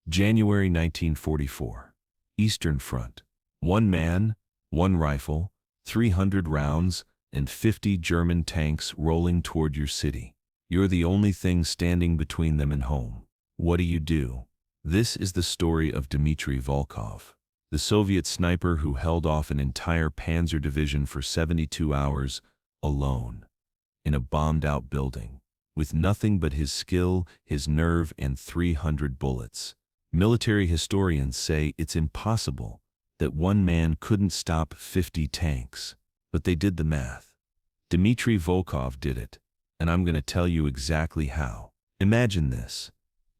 January 1944. Eastern Front. One man, one rifle, 300 rounds, and 50 German tanks rolling toward your city. You're the only thing standing between them and home. What do? This is the story of Dimitri Volkov, the Soviet sniper who held off an entire panzer division for 72 hours, alone, in a bombed-out building, with nothing but his skill, his nerve, and 300 bullets. Military historians say it's impossible that one man couldn't stop 50 tanks, but they did the math. Dimitri Volkov did it, and I'm going to tell you exactly how. Imagine this.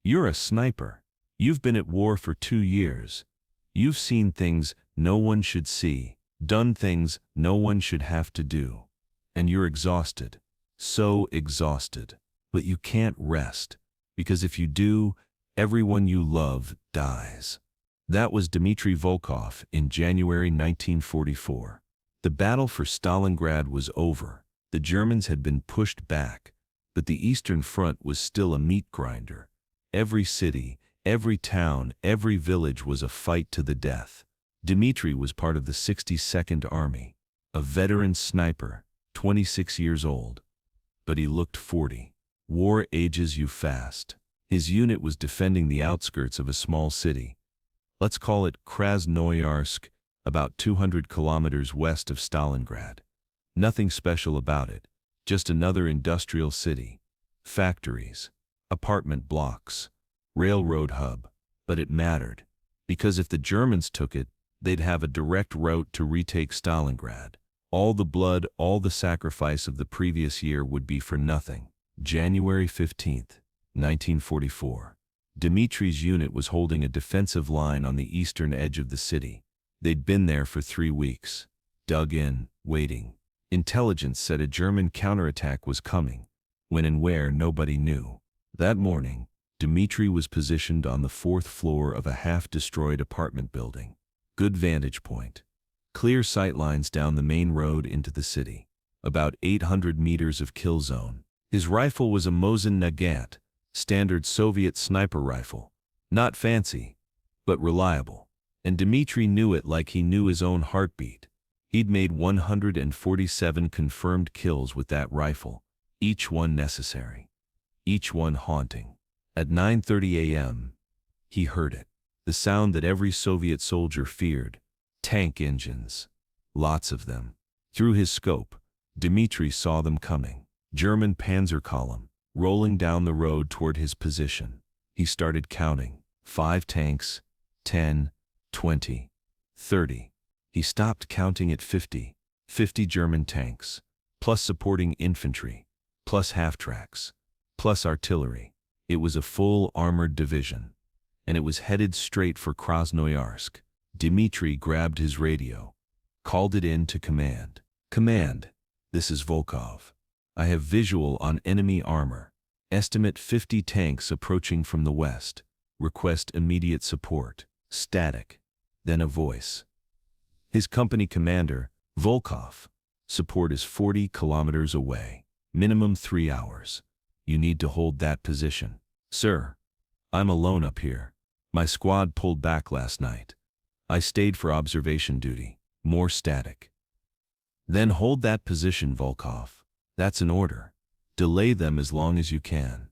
You're a sniper. You've been at war for 2 years. You've seen things no one should see, done things no one should have to do. And you're exhausted. So exhausted. But you can't rest, because if you do, everyone you love dies. That was Dimitri Volkov in January 1944. The battle for Stalingrad was over. The Germans had been pushed back, but the Eastern Front was still a meat grinder. Every city, every town, every village was a fight to the death. Dimitri was part of the 62nd Army, a veteran sniper, 26 years old. But he looked 40. War ages you fast. His unit was defending the outskirts of a small city. Let's call it Krasnoyarsk, about 200 kilometers west of Stalingrad. Nothing special about it, just another industrial city. Factories, apartment blocks, railroad hub. But it mattered, because if the Germans took it, they'd have a direct route to retake Stalingrad. All the blood, all the sacrifice of the previous year would be for nothing. January 15th, 1944. Dimitri's unit was holding a defensive line on the eastern edge of the city. They'd been there for 3 weeks, dug in, waiting. Intelligence said a German counterattack was coming. When and where, nobody knew. That morning, Dimitri was positioned on the 4th floor of a half-destroyed apartment building. Good vantage point. Clear sightlines down the main road into the city. About 800 meters of kill zone. His rifle was a Mosin Nagant, standard Soviet sniper rifle. Not fancy, but reliable. And Dimitri knew it like he knew his own heartbeat. He'd made 147 confirmed kills with that rifle, each one necessary, each one haunting. At 9:30 a.m., he heard it, the sound that every Soviet soldier feared. Tank engines. Lots of them. Through his scope, Dimitri saw them coming. German panzer column, rolling down the road toward his position. He started counting. 5 tanks, 10, 20, 30. He stopped counting at 50. 50 German tanks, plus supporting infantry, plus half-tracks, plus artillery. It was a full armored division, and it was headed straight for Krasnoyarsk. Dimitri grabbed his radio, called it in to command. Command, this is Volkov. I have visual on enemy armor. Estimate 50 tanks approaching from the west. Request immediate support. Static. Then a voice. His company commander, Volkov. Support is 40 kilometers away. Minimum 3 hours. You need to hold that position. Sir, I'm alone up here. My squad pulled back last night. I stayed for observation duty. More static. Then hold that position, Volkov. That's an order. Delay them as long as you can.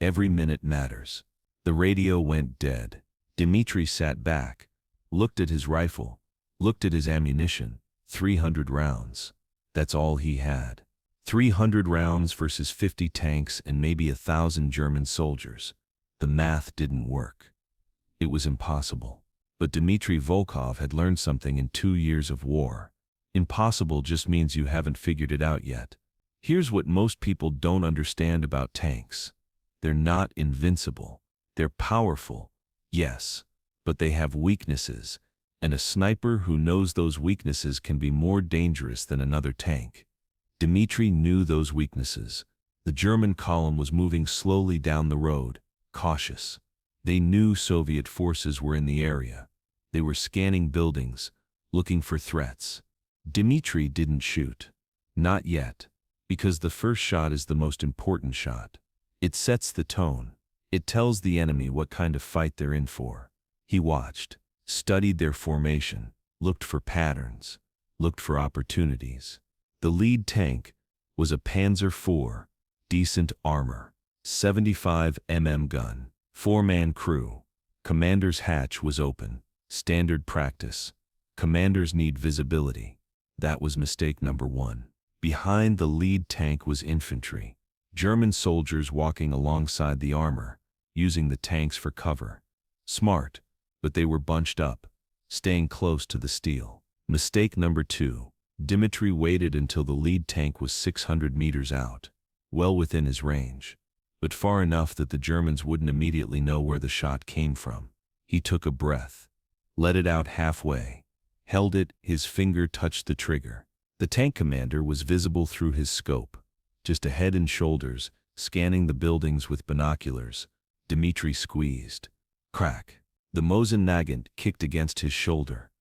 Every minute matters. The radio went dead. Dimitri sat back, looked at his rifle, looked at his ammunition. 300 rounds. That's all he had. 300 rounds versus 50 tanks and maybe 1,000 German soldiers. The math didn't work. It was impossible. But Dimitri Volkov had learned something in 2 years of war. Impossible just means you haven't figured it out yet. Here's what most people don't understand about tanks. They're not invincible. They're powerful, yes, but they have weaknesses, and a sniper who knows those weaknesses can be more dangerous than another tank. Dimitri knew those weaknesses. The German column was moving slowly down the road, cautious. They knew Soviet forces were in the area. They were scanning buildings, looking for threats. Dimitri didn't shoot. Not yet. Because the first shot is the most important shot. It sets the tone. It tells the enemy what kind of fight they're in for. He watched, studied their formation, looked for patterns, looked for opportunities. The lead tank was a Panzer IV, decent armor, 75 gun, 4-man crew. Commander's hatch was open, standard practice. Commanders need visibility. That was mistake number 1. Behind the lead tank was infantry. German soldiers walking alongside the armor, using the tanks for cover. Smart, but they were bunched up, staying close to the steel. Mistake number 2. Dimitri waited until the lead tank was 600 meters out, well within his range, but far enough that the Germans wouldn't immediately know where the shot came from. He took a breath, let it out halfway, held it, his finger touched the trigger. The tank commander was visible through his scope, just a head and shoulders, scanning the buildings with binoculars. Dimitri squeezed. Crack. The Mosin-Nagant kicked against his shoulder.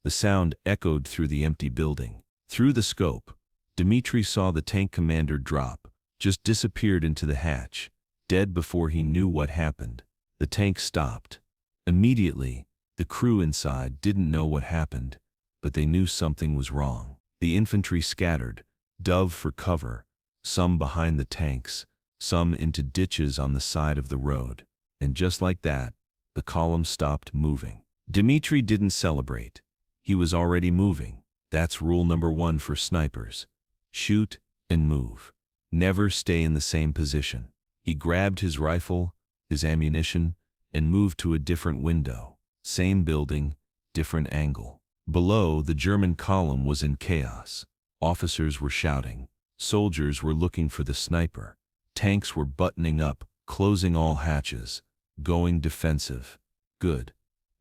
The sound echoed through the empty building. Through the scope, Dimitri saw the tank commander drop, just disappeared into the hatch, dead before he knew what happened. The tank stopped. Immediately, the crew inside didn't know what happened, but they knew something was wrong. The infantry scattered, dove for cover, some behind the tanks, some into ditches on the side of the road. And just like that, the column stopped moving. Dimitri didn't celebrate. He was already moving. That's rule number 1 for snipers. Shoot and move. Never stay in the same position. He grabbed his rifle, his ammunition, and moved to a different window. Same building, different angle. Below, the German column was in chaos. Officers were shouting. Soldiers were looking for the sniper. Tanks were buttoning up, closing all hatches, going defensive. Good.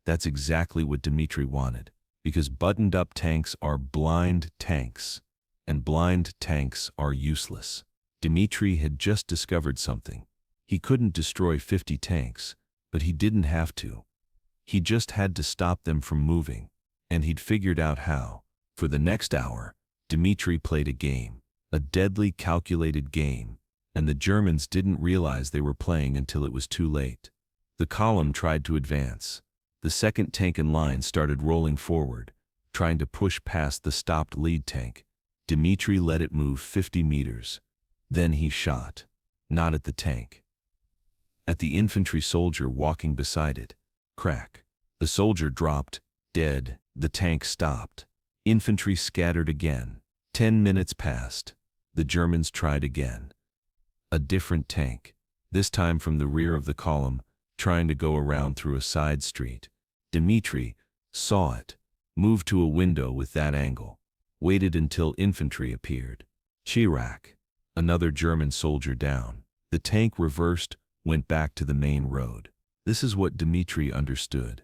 That's exactly what Dimitri wanted, because buttoned-up tanks are blind tanks, and blind tanks are useless. Dimitri had just discovered something. He couldn't destroy 50 tanks, but he didn't have to. He just had to stop them from moving, and he'd figured out how. For the next hour, Dimitri played a game, a deadly calculated game, and the Germans didn't realize they were playing until it was too late. The column tried to advance. The second tank in line started rolling forward, trying to push past the stopped lead tank. Dimitri let it move 50 meters. Then he shot. Not at the tank. At the infantry soldier walking beside it. Crack. The soldier dropped, dead. The tank stopped. Infantry scattered again. 10 minutes passed. The Germans tried again. A different tank. This time from the rear of the column, trying to go around through a side street. Dimitri saw it, moved to a window with that angle, waited until infantry appeared. Chirac. Another German soldier down. The tank reversed, went back to the main road. This is what Dimitri understood.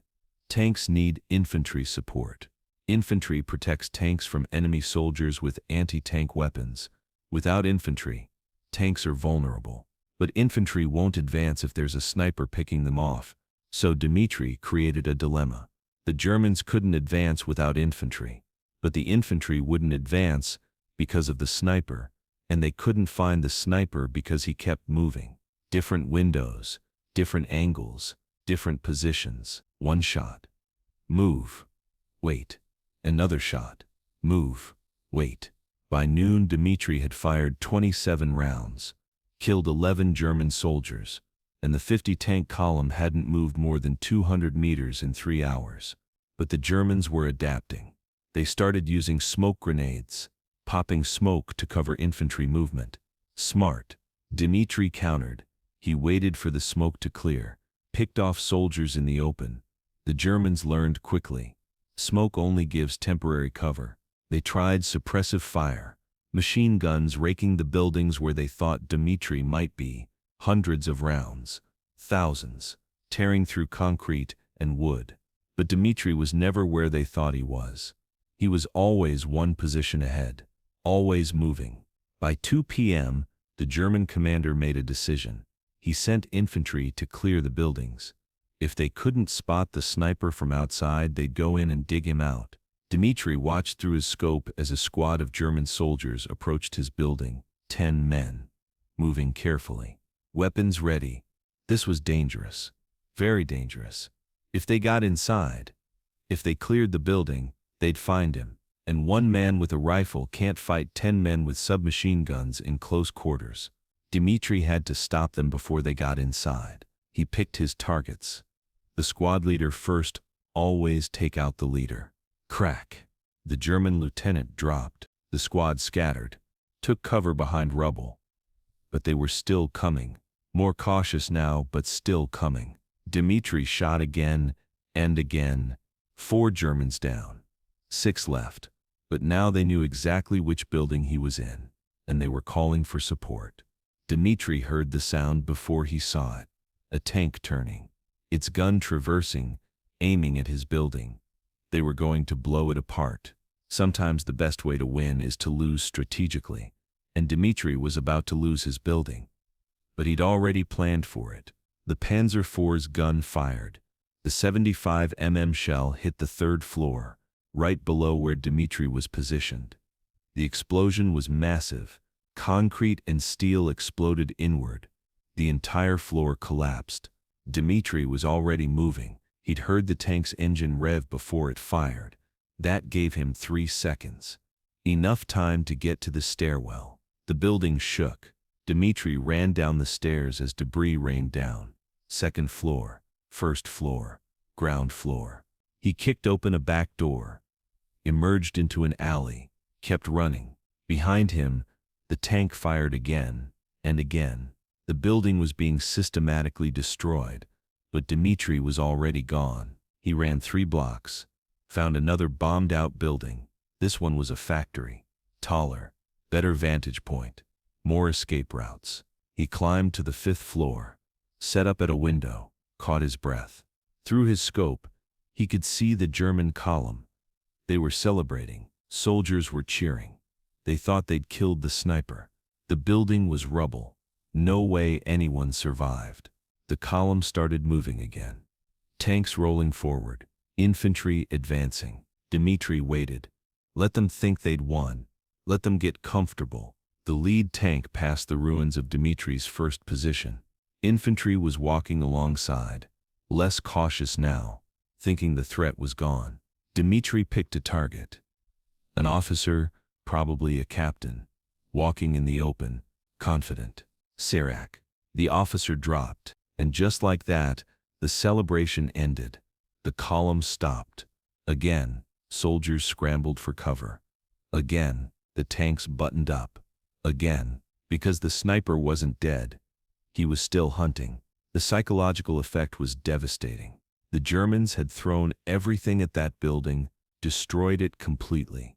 Tanks need infantry support. Infantry protects tanks from enemy soldiers with anti-tank weapons. Without infantry, tanks are vulnerable. But infantry won't advance if there's a sniper picking them off. So Dimitri created a dilemma. The Germans couldn't advance without infantry, but the infantry wouldn't advance because of the sniper, and they couldn't find the sniper because he kept moving. Different windows, different angles, different positions. One shot. Move. Wait. Another shot. Move. Wait. By noon, Dimitri had fired 27 rounds, killed 11 German soldiers, and the 50-tank column hadn't moved more than 200 meters in 3 hours. But the Germans were adapting. They started using smoke grenades, popping smoke to cover infantry movement. Smart. Dimitri countered. He waited for the smoke to clear, picked off soldiers in the open. The Germans learned quickly. Smoke only gives temporary cover. They tried suppressive fire, machine guns raking the buildings where they thought Dimitri might be, hundreds of rounds, thousands, tearing through concrete and wood. But Dimitri was never where they thought he was. He was always one position ahead, always moving. By 2 p.m., the German commander made a decision. He sent infantry to clear the buildings. If they couldn't spot the sniper from outside, they'd go in and dig him out. Dimitri watched through his scope as a squad of German soldiers approached his building, 10 men, moving carefully, weapons ready. This was dangerous. Very dangerous. If they got inside, if they cleared the building, they'd find him. And one man with a rifle can't fight 10 men with submachine guns in close quarters. Dimitri had to stop them before they got inside. He picked his targets. The squad leader first, always take out the leader. Crack. The German lieutenant dropped. The squad scattered, took cover behind rubble. But they were still coming. More cautious now, but still coming. Dimitri shot again and again. 4 Germans down. 6 left. But now they knew exactly which building he was in, and they were calling for support. Dimitri heard the sound before he saw it. A tank turning. Its gun traversing, aiming at his building. They were going to blow it apart. Sometimes the best way to win is to lose strategically, and Dimitri was about to lose his building. But he'd already planned for it. The Panzer IV's gun fired. The 75 mm shell hit the 3rd floor, right below where Dimitri was positioned. The explosion was massive. Concrete and steel exploded inward. The entire floor collapsed. Dimitri was already moving. He'd heard the tank's engine rev before it fired. That gave him 3 seconds. Enough time to get to the stairwell. The building shook. Dimitri ran down the stairs as debris rained down. 2nd floor, 1st floor, ground floor. He kicked open a back door, emerged into an alley, kept running. Behind him, the tank fired again and again. The building was being systematically destroyed, but Dimitri was already gone. He ran 3 blocks, found another bombed-out building. This one was a factory. Taller, better vantage point, more escape routes. He climbed to the 5th floor, set up at a window, caught his breath. Through his scope, he could see the German column. They were celebrating. Soldiers were cheering. They thought they'd killed the sniper. The building was rubble. No way anyone survived. The column started moving again. Tanks rolling forward. Infantry advancing. Dimitri waited. Let them think they'd won. Let them get comfortable. The lead tank passed the ruins of Dimitri's first position. Infantry was walking alongside, less cautious now, thinking the threat was gone. Dimitri picked a target. An officer, probably a captain, walking in the open, confident. Serac. The officer dropped, and just like that, the celebration ended. The column stopped. Again, soldiers scrambled for cover. Again, the tanks buttoned up. Again, because the sniper wasn't dead. He was still hunting. The psychological effect was devastating. The Germans had thrown everything at that building, destroyed it completely.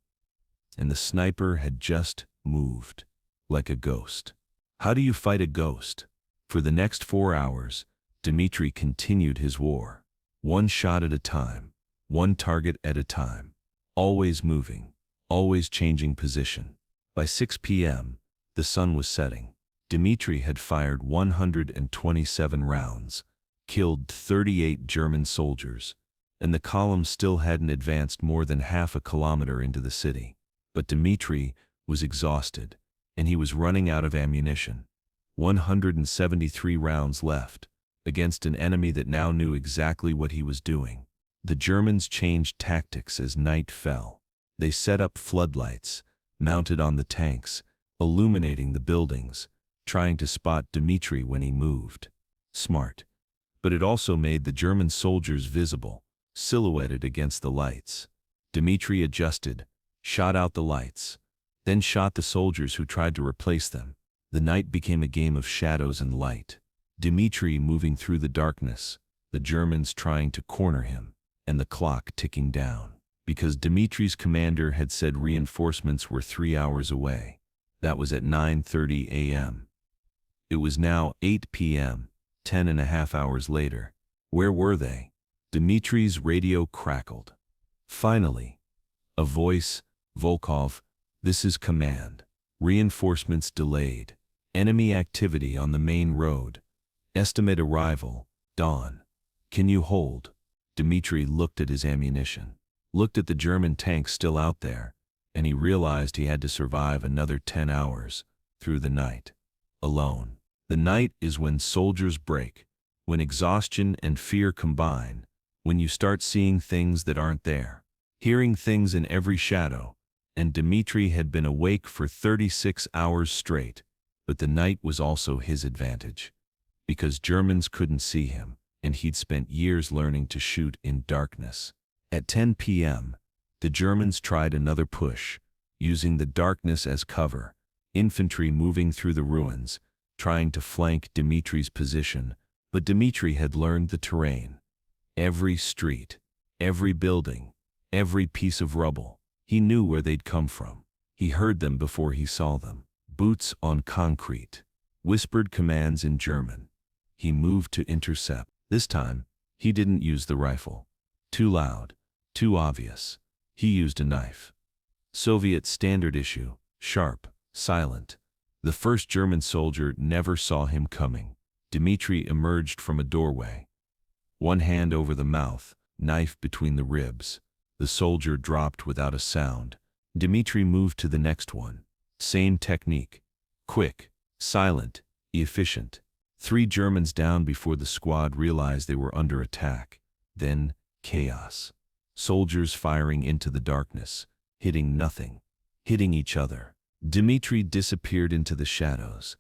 And the sniper had just moved, like a ghost. How do you fight a ghost? For the next 4 hours, Dimitri continued his war. 1 shot at a time, 1 target at a time. Always moving, always changing position. By 6 p.m., the sun was setting. Dimitri had fired 127 rounds, killed 38 German soldiers, and the column still hadn't advanced more than half a kilometer into the city. But Dimitri was exhausted, and he was running out of ammunition. 173 rounds left, against an enemy that now knew exactly what he was doing. The Germans changed tactics as night fell. They set up floodlights, mounted on the tanks, illuminating the buildings, trying to spot Dimitri when he moved. Smart. But it also made the German soldiers visible, silhouetted against the lights. Dimitri adjusted, shot out the lights, then shot the soldiers who tried to replace them. The night became a game of shadows and light. Dimitri moving through the darkness, the Germans trying to corner him, and the clock ticking down. Because Dimitri's commander had said reinforcements were 3 hours away. That was at 9:30 a.m. It was now 8 p.m., 10.5 hours later. Where were they? Dimitri's radio crackled. Finally, a voice, Volkov, this is command. Reinforcements delayed. Enemy activity on the main road. Estimate arrival, dawn. Can you hold? Dimitri looked at his ammunition, looked at the German tanks still out there, and he realized he had to survive another 10 hours, through the night. Alone. The night is when soldiers break, When exhaustion and fear combine, when you start seeing things that aren't there, hearing things in every shadow, and Dimitri had been awake for 36 hours straight, but the night was also his advantage. Because Germans couldn't see him, and he'd spent years learning to shoot in darkness. At 10 p.m., the Germans tried another push, using the darkness as cover, infantry moving through the ruins, trying to flank Dimitri's position, but Dimitri had learned the terrain. Every street, every building, every piece of rubble, he knew where they'd come from. He heard them before he saw them. Boots on concrete, whispered commands in German. He moved to intercept. This time, he didn't use the rifle. Too loud, too obvious. He used a knife. Soviet standard issue, sharp, silent. The first German soldier never saw him coming. Dimitri emerged from a doorway. One hand over the mouth, knife between the ribs. The soldier dropped without a sound. Dimitri moved to the next one. Same technique. Quick, silent, efficient. 3 Germans down before the squad realized they were under attack. Then, chaos. Soldiers firing into the darkness, hitting nothing, hitting each other. Dimitri disappeared into the shadows.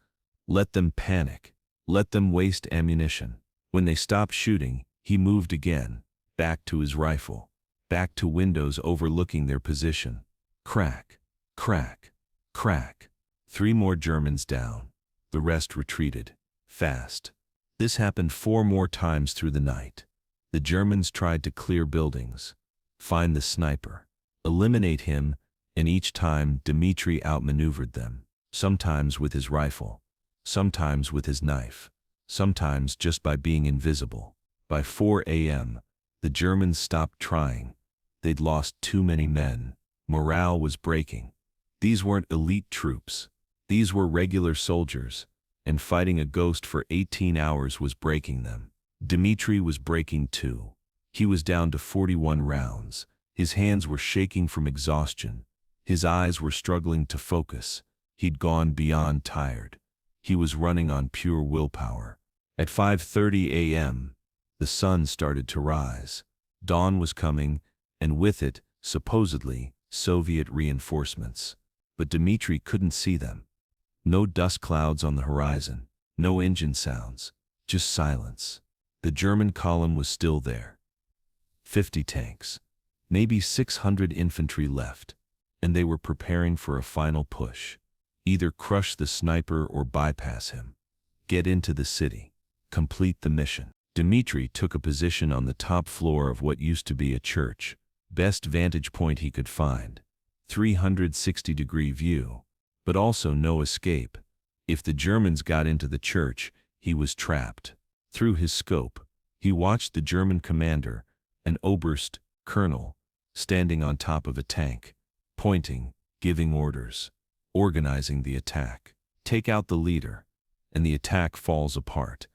Let them panic. Let them waste ammunition. When they stopped shooting, he moved again, back to his rifle, back to windows overlooking their position. Crack, crack, crack. 3 more Germans down. The rest retreated. Fast. This happened 4 more times through the night. The Germans tried to clear buildings, find the sniper, eliminate him, and each time Dimitri outmaneuvered them, sometimes with his rifle, sometimes with his knife, sometimes just by being invisible. By 4 a.m., the Germans stopped trying. They'd lost too many men. Morale was breaking. These weren't elite troops. These were regular soldiers, and fighting a ghost for 18 hours was breaking them. Dimitri was breaking too. He was down to 41 rounds. His hands were shaking from exhaustion. His eyes were struggling to focus. He'd gone beyond tired. He was running on pure willpower. At 5:30 a.m., the sun started to rise. Dawn was coming, and with it, supposedly, Soviet reinforcements. But Dimitri couldn't see them. No dust clouds on the horizon, no engine sounds, just silence. The German column was still there. 50 tanks, maybe 600 infantry left, and they were preparing for a final push. Either crush the sniper or bypass him. Get into the city. Complete the mission. Dimitri took a position on the top floor of what used to be a church. Best vantage point he could find. 360-degree view. But also no escape. If the Germans got into the church, he was trapped. Through his scope, he watched the German commander, an Oberst, colonel, standing on top of a tank, pointing, giving orders, organizing the attack. Take out the leader, and the attack falls apart.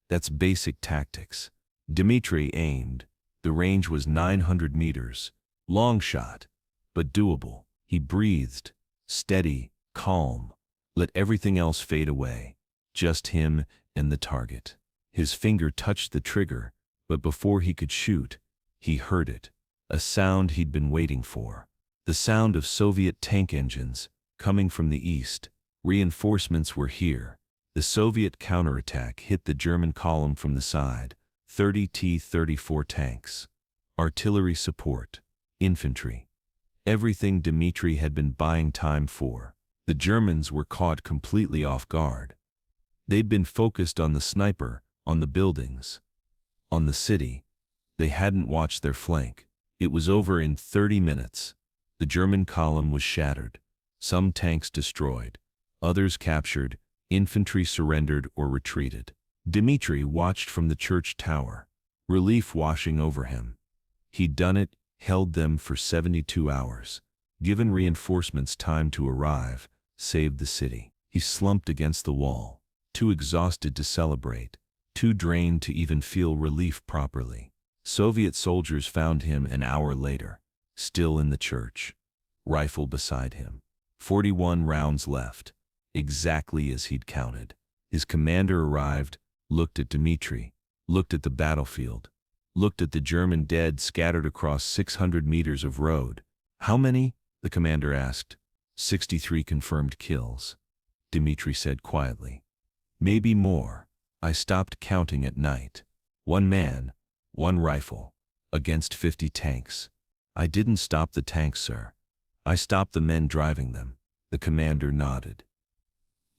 That's basic tactics. Dimitri aimed. The range was 900 meters. Long shot, but doable. He breathed, steady, calm. Let everything else fade away. Just him and the target. His finger touched the trigger, but before he could shoot, he heard it. A sound he'd been waiting for. The sound of Soviet tank engines, coming from the east. Reinforcements were here. The Soviet counterattack hit the German column from the side. 30 T-34 tanks. Artillery support. Infantry. Everything Dimitri had been buying time for. The Germans were caught completely off guard. They'd been focused on the sniper, on the buildings, on the city. They hadn't watched their flank. It was over in 30 minutes. The German column was shattered. Some tanks destroyed. Others captured. Infantry surrendered or retreated. Dimitri watched from the church tower, relief washing over him. He'd done it, held them for 72 hours, given reinforcements time to arrive, saved the city. He slumped against the wall, too exhausted to celebrate, too drained to even feel relief properly. Soviet soldiers found him an hour later, still in the church, rifle beside him. 41 rounds left, exactly as he'd counted. His commander arrived, looked at Dimitri. looked at the battlefield, looked at the German dead scattered across 600 meters of road. How many? The commander asked. 63 confirmed kills, Dimitri said quietly. Maybe more. I stopped counting at night. One man, one rifle, against 50 tanks. I didn't stop the tanks, sir. I stopped the men driving them. The commander nodded.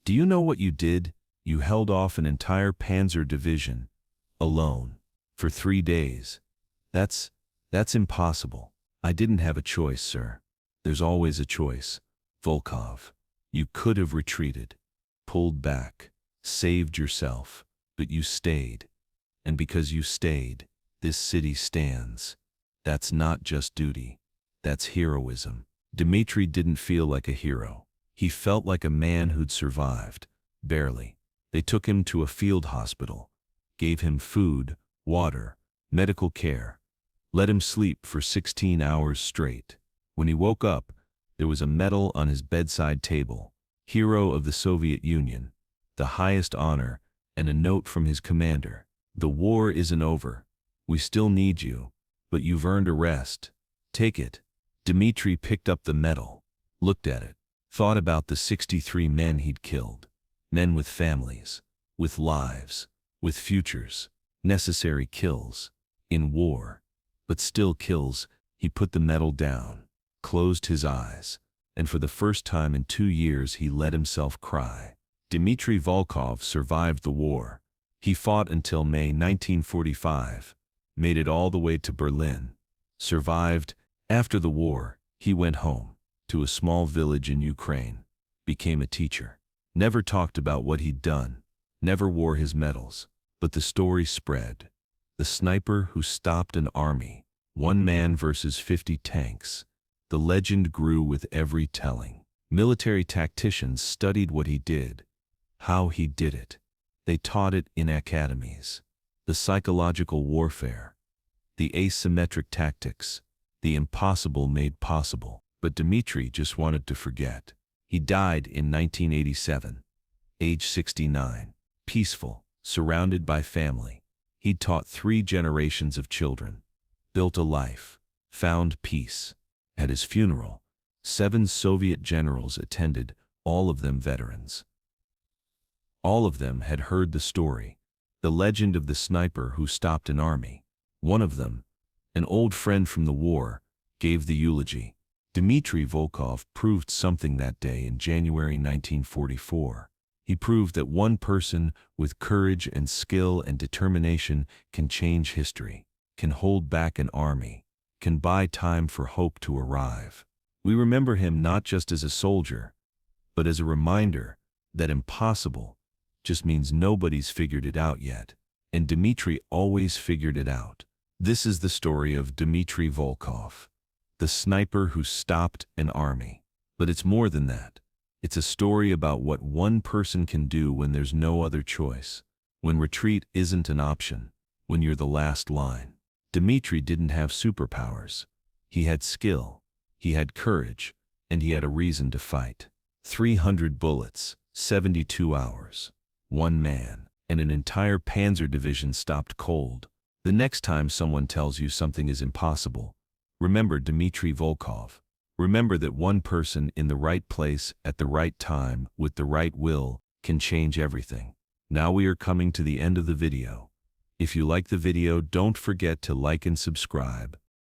Do you know what you did? You held off an entire panzer division, alone, for 3 days. That's impossible. I didn't have a choice, sir. There's always a choice, Volkov. You could have retreated, pulled back, saved yourself, but you stayed. And because you stayed, this city stands. That's not just duty. That's heroism. Dimitri didn't feel like a hero. He felt like a man who'd survived, barely. They took him to a field hospital, gave him food, water, medical care, let him sleep for 16 hours straight. When he woke up, there was a medal on his bedside table, Hero of the Soviet Union, the highest honor, and a note from his commander. The war isn't over. We still need you, but you've earned a rest. Take it. Dimitri picked up the medal, looked at it, thought about the 63 men he'd killed. Men with families, with lives, with futures, necessary kills, in war, but still kills. He put the medal down, closed his eyes, and for the first time in 2 years he let himself cry. Dimitri Volkov survived the war. He fought until May 1945, made it all the way to Berlin, survived. After the war, he went home, to a small village in Ukraine, became a teacher. Never talked about what he'd done, never wore his medals, but the story spread. The sniper who stopped an army, one man versus 50 tanks. The legend grew with every telling. Military tacticians studied what he did, how he did it. They taught it in academies. The psychological warfare, the asymmetric tactics, the impossible made possible. But Dimitri just wanted to forget. He died in 1987, age 69, peaceful, surrounded by family. He'd taught 3 generations of children, built a life, found peace. At his funeral, 7 Soviet generals attended, all of them veterans. All of them had heard the story, the legend of the sniper who stopped an army. One of them, an old friend from the war, gave the eulogy. Dimitri Volkov proved something that day in January 1944. He proved that one person with courage and skill and determination can change history, can hold back an army, can buy time for hope to arrive. We remember him not just as a soldier, but as a reminder that impossible just means nobody's figured it out yet. And Dimitri always figured it out. This is the story of Dimitri Volkov, the sniper who stopped an army. But it's more than that. It's a story about what one person can do when there's no other choice, when retreat isn't an option, when you're the last line. Dimitri didn't have superpowers. He had skill, he had courage, and he had a reason to fight. 300 bullets, 72 hours. One man, and an entire panzer division stopped cold. The next time someone tells you something is impossible, remember Dimitri Volkov. Remember that one person in the right place at the right time with the right will can change everything. Now we are coming to the end of the video. If you like the video, don't forget to like and subscribe.